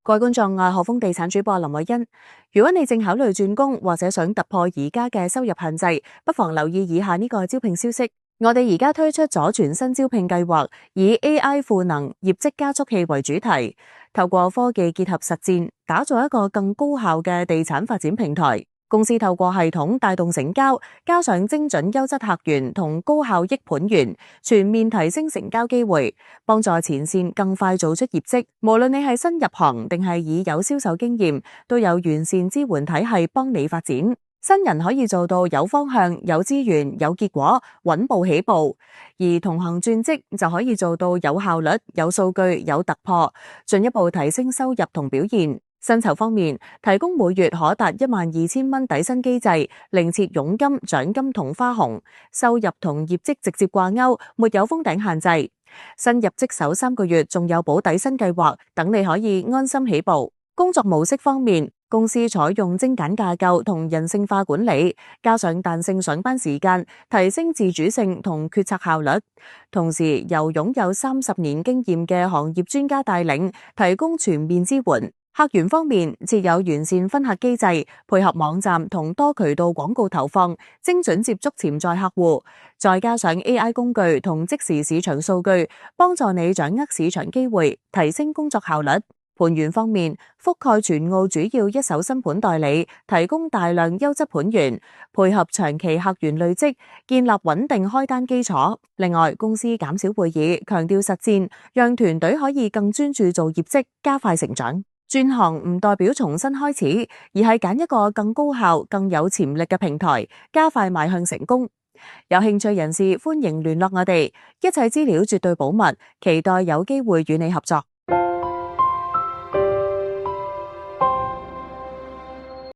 各位觀眾，我係何豐地產主播林偉欣。如果你正考慮轉工或者想突破而家嘅收入限制，不妨留意以下呢個招聘消息。我哋而家推出咗全新招聘計劃，以 AI 賦能業績加速器為主題，透過科技結合實戰，打造一個更高效嘅地產發展平台。公司透過系統帶動成交，加上精準優質客源同高效益盤源，全面提升成交機會，幫助前線更快做出業績。無論你係新入行定係已有銷售經驗，都有完善支援體系幫你發展。新人可以做到有方向、有資源、有結果，穩步起步；而同行轉職就可以做到有效率、有數據、有突破，進一步提升收入同表現。薪酬方面，提供每月可達12000蚊底薪機制，另設佣金、獎金同花紅，收入同業績直接掛鈎，沒有封頂限制。新入職首3個月仲有保底薪計劃，等你可以安心起步。工作模式方面，公司採用精簡架構同人性化管理，加上彈性上班時間，提升自主性同決策效率。同時由擁有30年經驗嘅行業專家帶領，提供全面支援。客源方面，設有完善分客機制，配合網站同多渠道廣告投放，精準接觸潛在客戶。再加上 AI 工具同即時市場數據，幫助你掌握市場機會，提升工作效率。盤源方面，覆蓋全澳主要一手新盤代理，提供大量優質盤源，配合長期客源累積，建立穩定開單基礎。另外，公司減少會議，強調實戰，讓團隊可以更專注做業績，加快成長。轉行唔代表重新開始，而係揀一個更高效、更有潛力嘅平台，加快邁向成功。有興趣人士歡迎聯絡我哋，一切資料絕對保密，期待有機會與你合作。